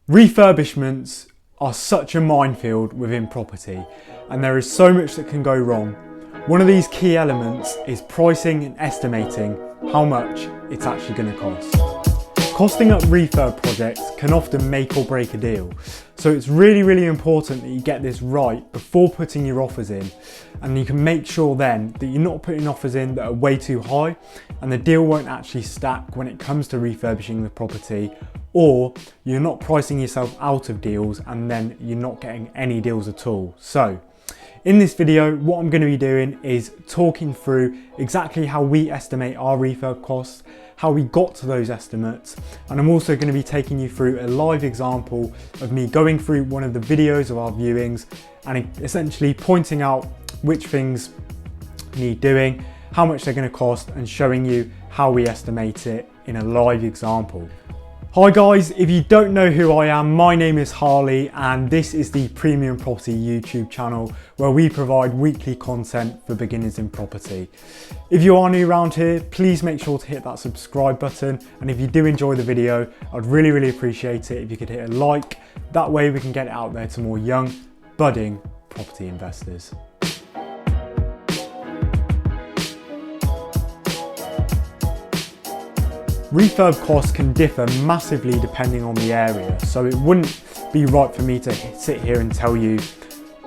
Refurbishments are such a minefield within property, and there is so much that can go wrong. One of these key elements is pricing and estimating how much it's actually going to cost. Costing up refurb projects can often make or break a deal, so it's really important that you get this right before putting your offers in, and you can make sure then that you're not putting offers in that are way too high and the deal won't actually stack when it comes to refurbishing the property, or you're not pricing yourself out of deals and then you're not getting any deals at all. So in this video, what I'm going to be doing is talking through exactly how we estimate our refurb costs, how we got to those estimates, and I'm also going to be taking you through a live example of me going through one of the videos of our viewings and essentially pointing out which things need doing, how much they're going to cost, and showing you how we estimate it in a live example. Hi guys, if you don't know who I am, my name is Harley and this is the Premium Property YouTube channel where we provide weekly content for beginners in property. If you are new around here, please make sure to hit that subscribe button, and if you do enjoy the video, I'd really appreciate it if you could hit a like. That way we can get it out there to more young, budding property investors. Refurb costs can differ massively depending on the area, so it wouldn't be right for me to sit here and tell you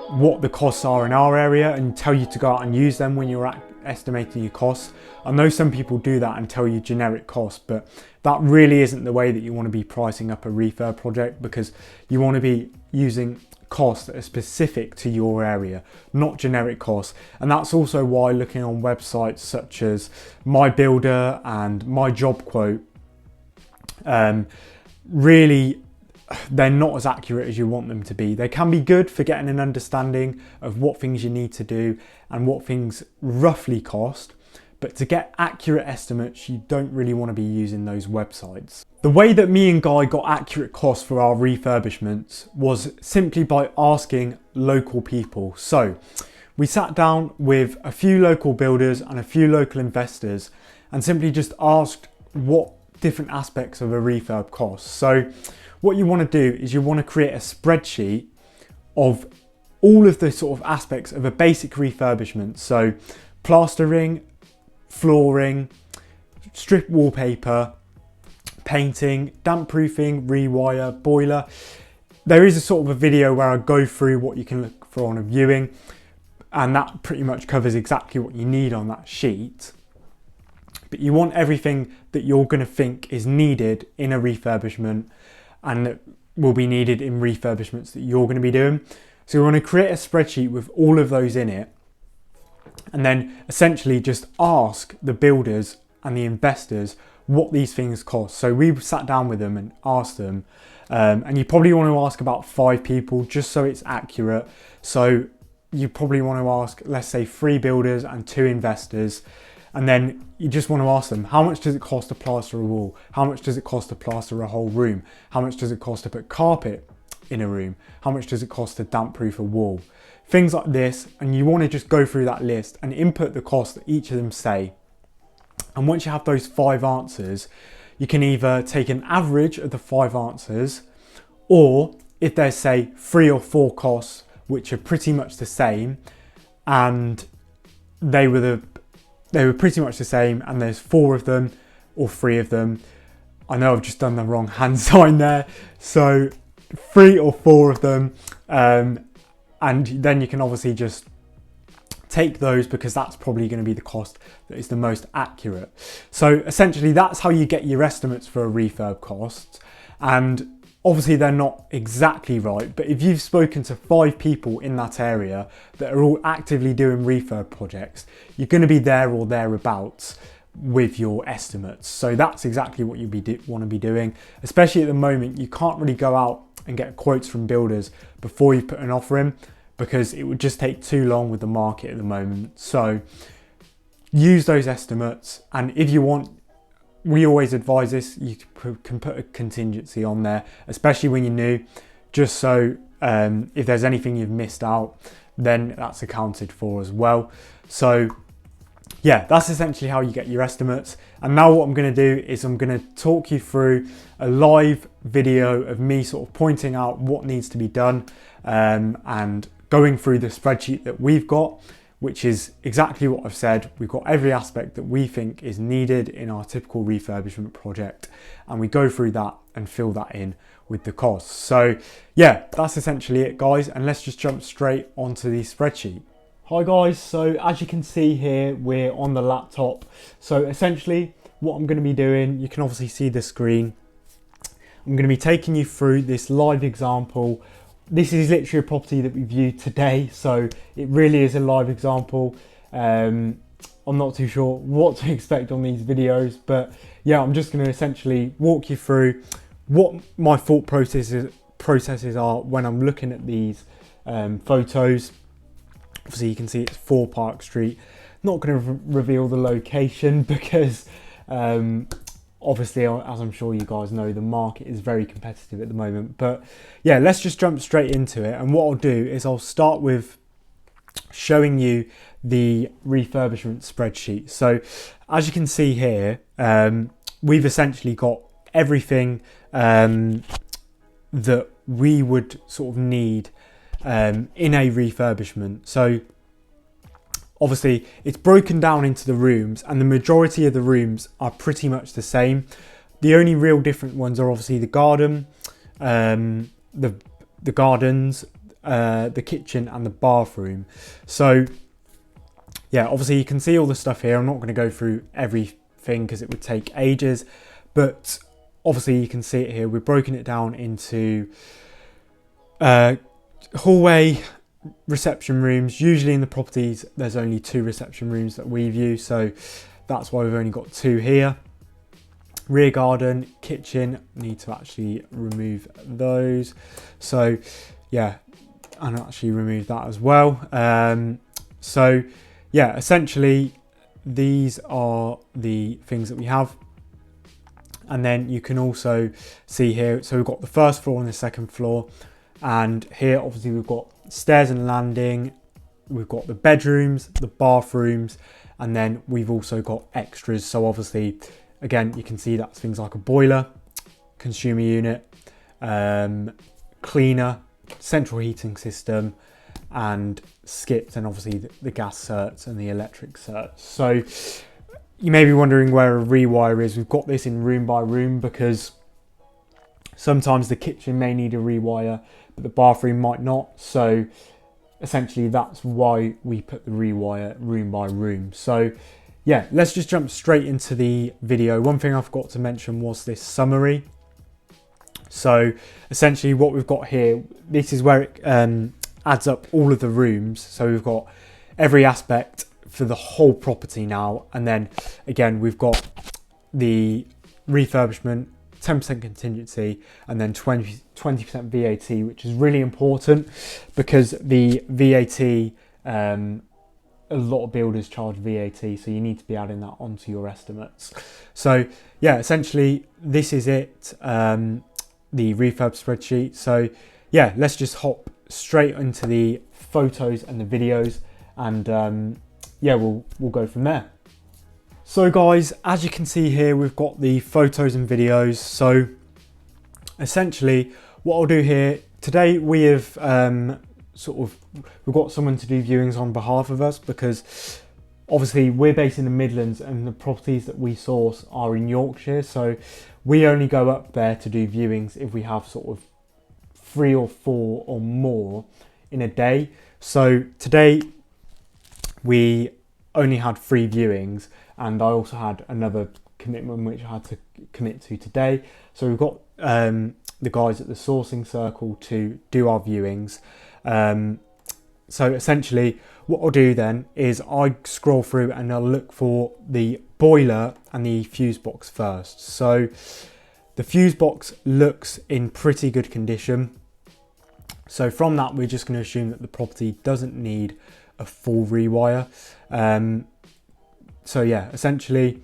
what the costs are in our area and tell you to go out and use them when you're estimating your costs. I know some people do that and tell you generic costs, but that really isn't the way that you want to be pricing up a refurb project, because you want to be using costs that are specific to your area, not generic costs. And that's also why looking on websites such as Mybuilder and Myjobquote, really they're not as accurate as you want them to be. They can be good for getting an understanding of what things you need to do and what things roughly cost, but to get accurate estimates, you don't really want to be using those websites. The way that me and Guy got accurate costs for our refurbishments was simply by asking local people. So we sat down with a few local builders and a few local investors and simply just asked what different aspects of a refurb cost. So what you want to do is you want to create a spreadsheet of all of the sort of aspects of a basic refurbishment. So plastering, flooring, strip wallpaper, painting, damp proofing, rewire, boiler. There is a sort of a video where I go through what you can look for on a viewing, and that pretty much covers exactly what you need on that sheet. But you want everything that you're going to think is needed in a refurbishment and that will be needed in refurbishments that you're going to be doing. So you want to create a spreadsheet with all of those in it, and then essentially just ask the builders and the investors what these things cost. So we sat down with them and asked them, and you probably want to ask about 5 people just so it's accurate. So you probably want to ask, let's say 3 builders and 2 investors, and then you just want to ask them, how much does it cost to plaster a wall? How much does it cost to plaster a whole room? How much does it cost to put carpet in a room? How much does it cost to damp proof a wall? Things like this, and you want to just go through that list and input the cost that each of them say. And once you have those 5 answers, you can either take an average of the 5 answers, or if there's say 3 or 4 costs which are pretty much the same, and they were pretty much the same, and there's 4 of them or 3 of them. I know I've just done the wrong hand sign there. So 3 or 4 of them, and then you can obviously just take those because that's probably going to be the cost that is the most accurate. So essentially that's how you get your estimates for a refurb cost. And obviously they're not exactly right, but if you've spoken to 5 people in that area that are all actively doing refurb projects, you're going to be there or thereabouts with your estimates. So that's exactly what you want to be doing, especially at the moment. You can't really go out and get quotes from builders before you put an offer in, because it would just take too long with the market at the moment. So use those estimates, and if you want, we always advise this, you can put a contingency on there, especially when you're new, just so if there's anything you've missed out, then that's accounted for as well. So yeah, that's essentially how you get your estimates. And now what I'm going to do is I'm going to talk you through a live video of me sort of pointing out what needs to be done, and going through the spreadsheet that we've got, which is exactly what I've said. We've got every aspect that we think is needed in our typical refurbishment project, and we go through that and fill that in with the costs. So yeah, that's essentially it, guys, and let's just jump straight onto the spreadsheet. Hi guys, so as you can see here, we're on the laptop. So essentially what I'm going to be doing, you can obviously see the screen. I'm going to be taking you through this live example. This is literally a property that we viewed today, so it really is a live example. I'm not too sure what to expect on these videos, but yeah, I'm just going to essentially walk you through what my thought processes are when I'm looking at these photos. Obviously you can see it's 4 Park Street. Not going to reveal the location because obviously, as I'm sure you guys know, the market is very competitive at the moment. But yeah, let's just jump straight into it. And what I'll do is I'll start with showing you the refurbishment spreadsheet. So as you can see here, we've essentially got everything that we would sort of need in a refurbishment. So obviously it's broken down into the rooms, and the majority of the rooms are pretty much the same. The only real different ones are obviously the garden, the gardens, the kitchen and the bathroom. So yeah, obviously you can see all the stuff here. I'm not going to go through everything because it would take ages, but obviously you can see it here. We've broken it down into hallway, reception rooms. Usually in the properties there's only 2 reception rooms that we view, so that's why we've only got 2 here. Rear garden, kitchen, need to actually remove those. So yeah, and actually remove that as well. So yeah, essentially these are the things that we have. And then you can also see here, so we've got the first floor and the second floor. And here, obviously, we've got stairs and landing. We've got the bedrooms, the bathrooms, and then we've also got extras. So obviously, again, you can see that's things like a boiler, consumer unit, cleaner, central heating system, and skips, and obviously the gas certs and the electric certs. So you may be wondering where a rewire is. We've got this in room by room because sometimes the kitchen may need a rewire, but the bathroom might not. So essentially that's why we put the rewire room by room. So yeah, let's just jump straight into the video. One thing I forgot to mention was this summary. So essentially what we've got here, this is where it adds up all of the rooms. So we've got every aspect for the whole property now. And then again, we've got the refurbishment, 10% contingency, and then 20% VAT, which is really important because the VAT, a lot of builders charge VAT, so you need to be adding that onto your estimates. So yeah, essentially this is it, the refurb spreadsheet. So yeah, let's just hop straight into the photos and the videos, and yeah, we'll go from there. So guys, as you can see here, we've got the photos and videos. So essentially what I'll do here today, we have we've got someone to do viewings on behalf of us because obviously we're based in the Midlands and the properties that we source are in Yorkshire. So we only go up there to do viewings if we have sort of 3 or 4 or more in a day. So today we only had 3 viewings, and I also had another commitment which I had to commit to today. So we've got the guys at the sourcing circle to do our viewings. So essentially what I'll do then is I scroll through and I'll look for the boiler and the fuse box first. So the fuse box looks in pretty good condition. So from that, we're just going to assume that the property doesn't need a full rewire. So yeah, essentially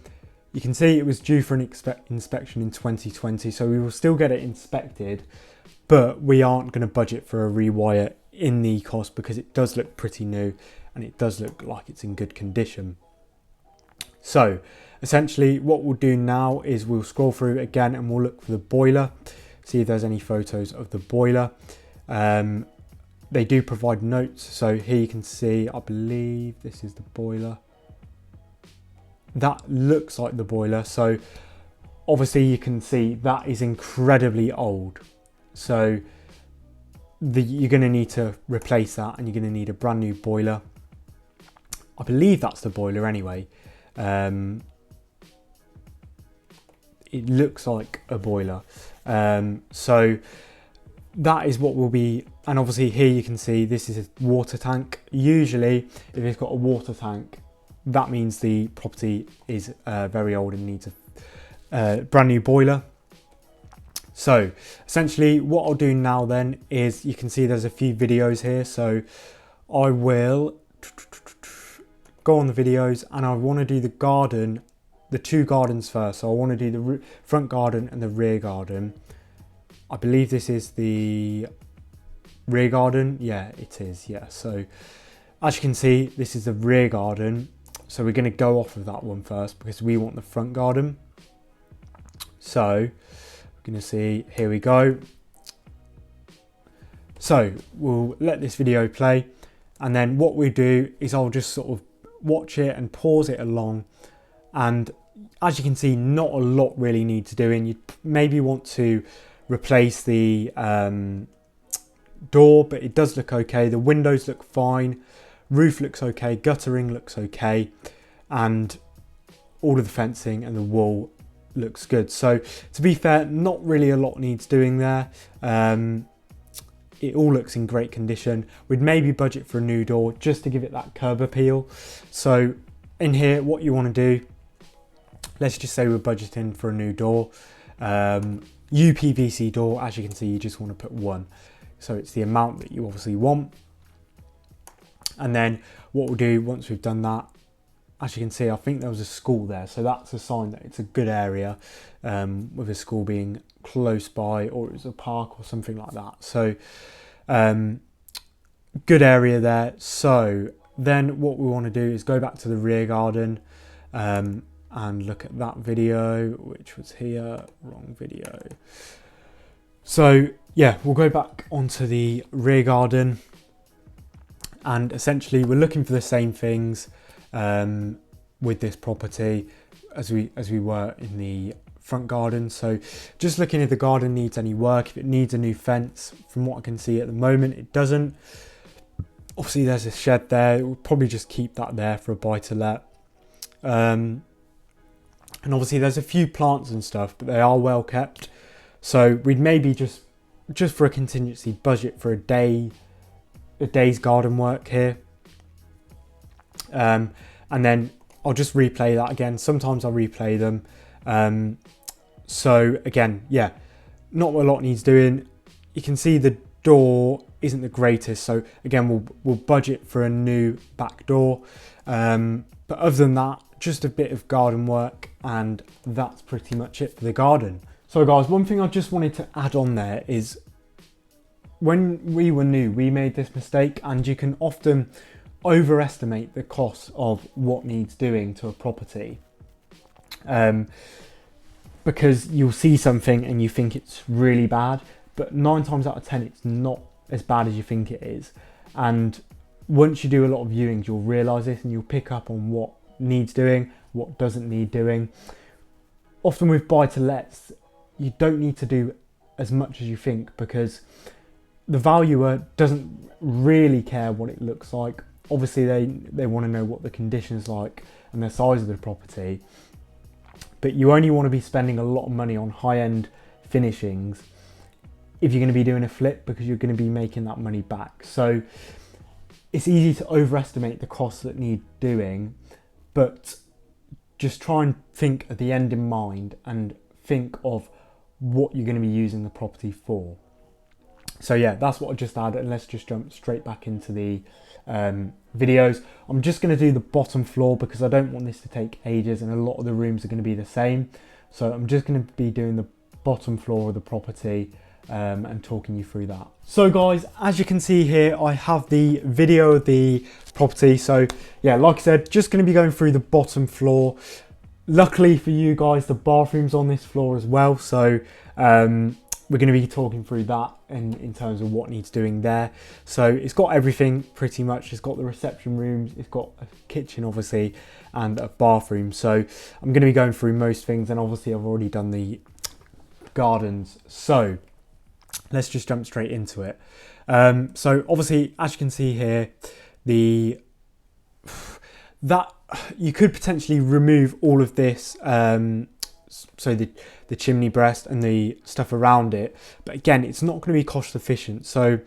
you can see it was due for an inspection in 2020, so we will still get it inspected, but we aren't going to budget for a rewire in the cost because it does look pretty new and it does look like it's in good condition. So essentially what we'll do now is we'll scroll through again and we'll look for the boiler, see if there's any photos of the boiler. They do provide notes, so here you can see, I believe this is the boiler. That looks like the boiler, so obviously you can see that is incredibly old. So you're going to need to replace that, and you're going to need a brand new boiler. I believe that's the boiler anyway. It looks like a boiler. So that is what will be, and obviously here you can see this is a water tank. Usually if it's got a water tank, that means the property is very old and needs a brand new boiler. So essentially what I'll do now then is, you can see there's a few videos here, so I will go on the videos and I want to do the garden, the two gardens first. So I want to do the front garden and the rear garden. I believe this is the rear garden. Yeah, it is. Yeah. So as you can see, this is the rear garden. So we're going to go off of that one first because we want the front garden. So we're going to see, here we go. So we'll let this video play, and then what we do is I'll just sort of watch it and pause it along. And as you can see, not a lot really needs doing. You maybe want to replace the door, but it does look okay. The windows look fine, roof looks okay, guttering looks okay, and all of the fencing and the wall looks good. So to be fair, not really a lot needs doing there. It all looks in great condition. We'd maybe budget for a new door just to give it that curb appeal. So in here, what you want to do, let's just say we're budgeting for a new door. UPVC door, as you can see, you just want to put one. So it's the amount that you obviously want. And then what we'll do once we've done that, as you can see, I think there was a school there. So that's a sign that it's a good area, with a school being close by, or it was a park or something like that. So good area there. So then what we want to do is go back to the rear garden and look at that video, which was here, wrong video. So yeah, we'll go back onto the rear garden, and essentially we're looking for the same things with this property as we were in the front garden. So just looking if the garden needs any work, if it needs a new fence. From what I can see at the moment, it doesn't. Obviously there's a shed there, we'll probably just keep that there for a buy to let. And obviously there's a few plants and stuff, but they are well kept. So we'd maybe just for a contingency budget for a day's garden work here. And then I'll just replay that again. Sometimes I'll replay them. So again, yeah, not a lot needs doing. You can see the door isn't the greatest. So again, we'll budget for a new back door. But other than that, just a bit of garden work, and that's pretty much it for the garden. So guys, one thing I just wanted to add on there is, when we were new, we made this mistake, and you can often overestimate the cost of what needs doing to a property. Because you'll see something and you think it's really bad, but 9 times out of 10 it's not as bad as you think it is. And once you do a lot of viewings, you'll realise this, and you'll pick up on what needs doing, what doesn't need doing. Often with buy-to-lets, you don't need to do as much as you think, because the valuer doesn't really care what it looks like. Obviously they want to know what the condition's like and the size of the property, but you only want to be spending a lot of money on high-end finishings if you're going to be doing a flip, because you're going to be making that money back. So it's easy to overestimate the costs that need doing, but just try and think at the end in mind and think of what you're going to be using the property for. So yeah, that's what I just added, and let's just jump straight back into the videos. I'm just going to do the bottom floor because I don't want this to take ages, and a lot of the rooms are going to be the same. So I'm just going to be doing the bottom floor of the property, and talking you through that. So guys, as you can see here, I have the video of the property. So yeah, like I said, just going to be going through the bottom floor. Luckily for you guys, the bathroom's on this floor as well. So we're going to be talking through that in terms of what needs doing there. So it's got everything pretty much. It's got the reception rooms, it's got a kitchen obviously, and a bathroom. So I'm going to be going through most things, and obviously I've already done the gardens. So let's just jump straight into it. So obviously, as you can see here, that you could potentially remove all of this, so the chimney breast and the stuff around it, but again, it's not going to be cost efficient. So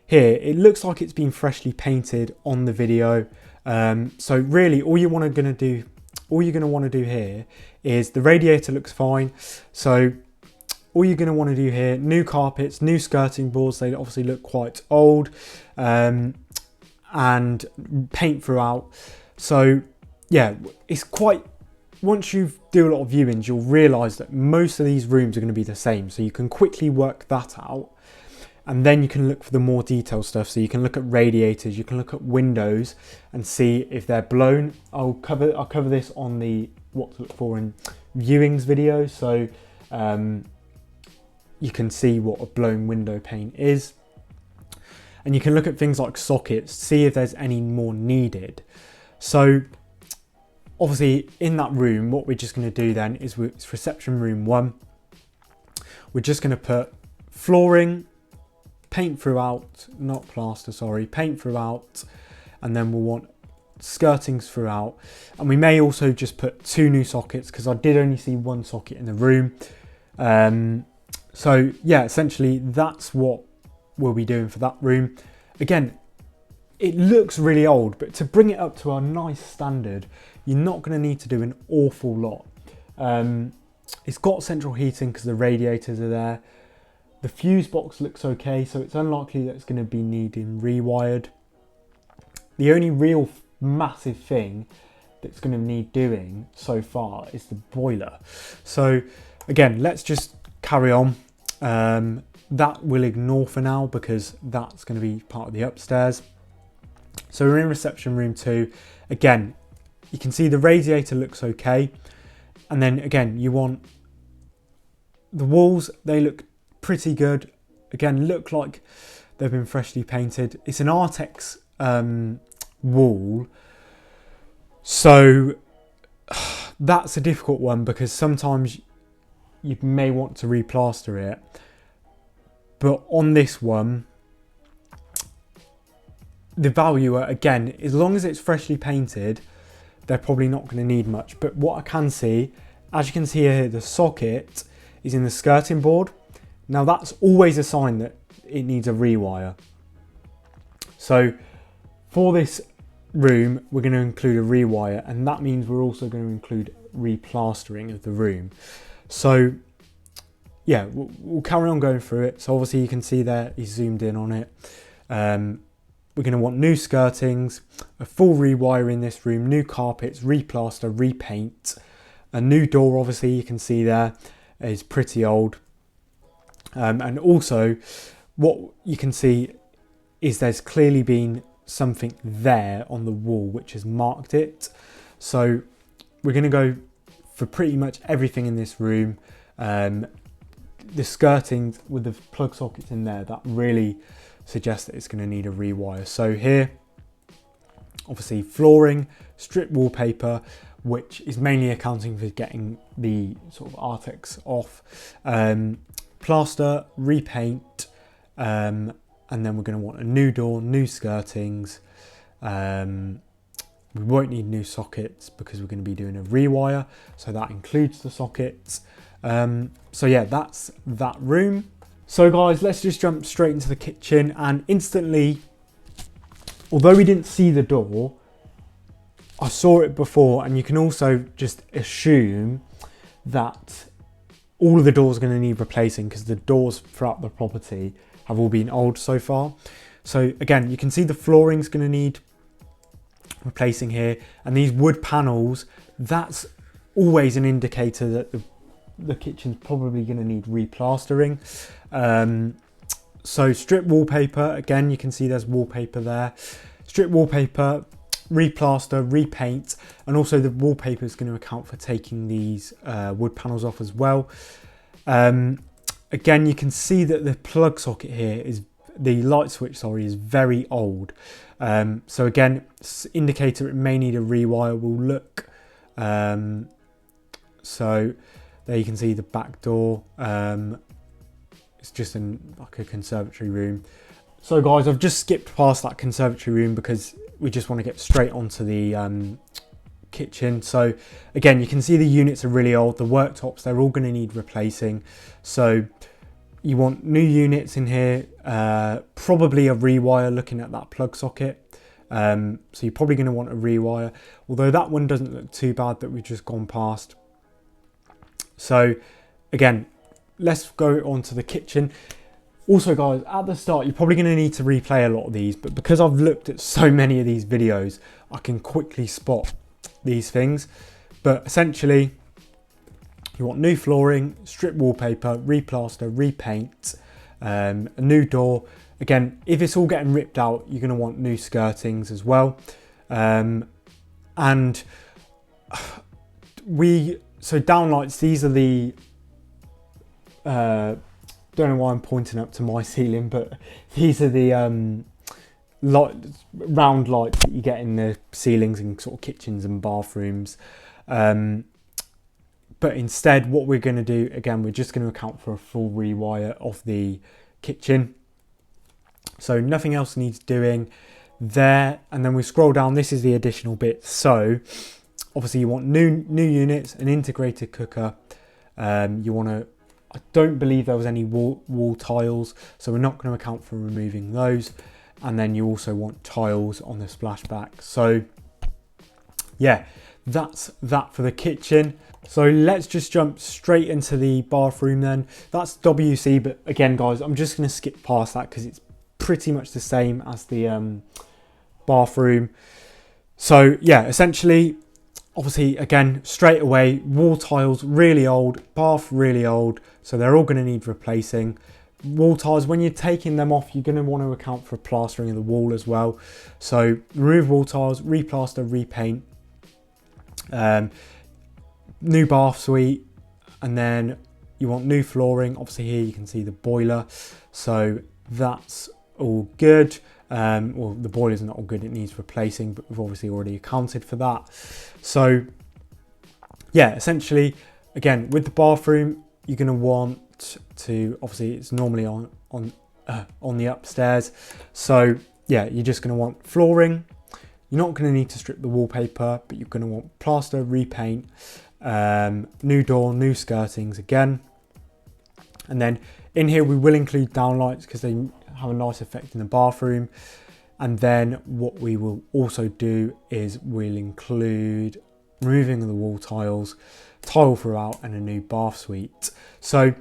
here it looks like it's been freshly painted on the video. So really all you're going to want to do here is, the radiator looks fine, so all you're going to want to do here, new carpets, new skirting boards, they obviously look quite old, and paint throughout. So yeah, it's quite, once you do a lot of viewings, you'll realise that most of these rooms are going to be the same. So you can quickly work that out, and then you can look for the more detailed stuff. So you can look at radiators, you can look at windows and see if they're blown. I'll cover this on the what to look for in viewings video. So you can see what a blown window pane is. And you can look at things like sockets, see if there's any more needed. So obviously in that room, what we're just going to do then is, it's reception room 1. We're just going to put flooring, paint throughout, not plaster, sorry, paint throughout, and then we'll want skirtings throughout. And we may also just put 2 new sockets, because I did only see 1 socket in the room. So yeah, essentially that's what we'll be doing for that room. Again, it looks really old, but to bring it up to a nice standard, you're not going to need to do an awful lot. It's got central heating because the radiators are there. The fuse box looks okay, so it's unlikely that it's going to be needing rewired. The only real massive thing that's going to need doing so far is the boiler. So again, let's just carry on. That we'll ignore for now, because that's going to be part of the upstairs. So we're in reception room 2. Again, you can see the radiator looks okay. And then again, you want the walls, they look pretty good. Again, look like they've been freshly painted. It's an Artex wall. So that's a difficult one, because sometimes you may want to replaster it. But on this one, the valuer, again, as long as it's freshly painted, they're probably not going to need much. But what I can see, as you can see here, the socket is in the skirting board. Now that's always a sign that it needs a rewire. So for this room, we're going to include a rewire, and that means we're also going to include replastering of the room. So yeah, we'll carry on going through it. So obviously you can see there, he's zoomed in on it. We're going to want new skirtings, a full rewire in this room, new carpets, replaster, repaint. A new door, obviously, you can see there, is pretty old. And also, what you can see is there's clearly been something there on the wall which has marked it. So we're going to go for pretty much everything in this room. The skirtings with the plug sockets in there, that really suggests that it's going to need a rewire. So here, obviously flooring, strip wallpaper, which is mainly accounting for getting the sort of Artex off, plaster, repaint, and then we're going to want a new door, new skirtings. We won't need new sockets because we're going to be doing a rewire, so that includes the sockets. So yeah, that's that room. So guys, let's just jump straight into the kitchen, and instantly, although we didn't see the door, I saw it before, and you can also just assume that all of the doors are going to need replacing, because the doors throughout the property have all been old so far. So again, you can see the flooring's going to need replacing here, and these wood panels, that's always an indicator that the kitchen's probably going to need replastering. So strip wallpaper, again, you can see there's wallpaper there. Strip wallpaper, replaster, repaint, and also the wallpaper is going to account for taking these wood panels off as well. Again, you can see that the plug socket here is, the light switch, sorry, is very old. So again, indicator it may need a rewire. Will look. So there you can see the back door. It's just like a conservatory room. So guys, I've just skipped past that conservatory room because we just want to get straight onto the kitchen. So again, you can see the units are really old. The worktops, they're all going to need replacing. So you want new units in here, probably a rewire looking at that plug socket. So you're probably going to want a rewire, although that one doesn't look too bad that we've just gone past. So again, let's go on to the kitchen. Also guys, at the start, you're probably going to need to replay a lot of these, but because I've looked at so many of these videos, I can quickly spot these things. But essentially, you want new flooring, strip wallpaper, replaster, repaint, a new door. Again, if it's all getting ripped out, you're going to want new skirtings as well. So downlights, these are the, don't know why I'm pointing up to my ceiling, but these are the round lights that you get in the ceilings in sort of kitchens and bathrooms. But instead, what we're going to do, again, we're just going to account for a full rewire of the kitchen. So nothing else needs doing there. And then we scroll down, this is the additional bit. So obviously you want new units, an integrated cooker. You want to, I don't believe there was any wall tiles, so we're not going to account for removing those. And then you also want tiles on the splashback. So yeah, that's that for the kitchen. So let's just jump straight into the bathroom then. That's WC, but again guys, I'm just going to skip past that because it's pretty much the same as the bathroom. So yeah, essentially, obviously again, straight away, wall tiles really old, bath really old, so they're all going to need replacing. Wall tiles, when you're taking them off, you're going to want to account for plastering of the wall as well. So remove wall tiles, replaster, repaint. New bath suite, and then you want new flooring. Obviously here you can see the boiler, so that's all good. Well, the boiler's not all good, it needs replacing, but we've obviously already accounted for that. So yeah, essentially, again, with the bathroom, you're going to want to, obviously it's normally on the upstairs, so yeah, you're just going to want flooring. You're not going to need to strip the wallpaper, but you're going to want plaster, repaint, new door, new skirtings again. And then in here we will include downlights because they have a nice effect in the bathroom. And then what we will also do is we'll include removing the wall tiles, tile throughout, and a new bath suite. So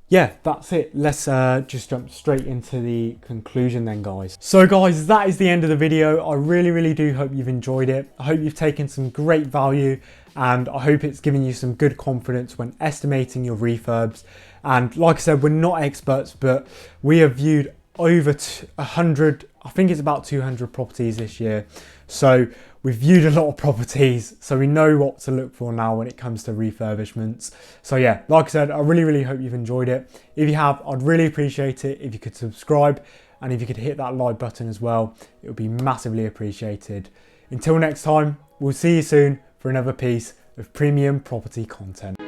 yeah, that's it. Let's just jump straight into the conclusion then, guys. So guys, that is the end of the video. I really do hope you've enjoyed it. I hope you've taken some great value, and I hope it's given you some good confidence when estimating your refurbs. And like I said, we're not experts, but we have viewed over 100, I think it's about 200 properties this year. So we've viewed a lot of properties, so we know what to look for now when it comes to refurbishments. So yeah, like I said, I really hope you've enjoyed it. If you have, I'd really appreciate it if you could subscribe, and if you could hit that like button as well, it would be massively appreciated. Until next time, we'll see you soon for another piece of premium property content.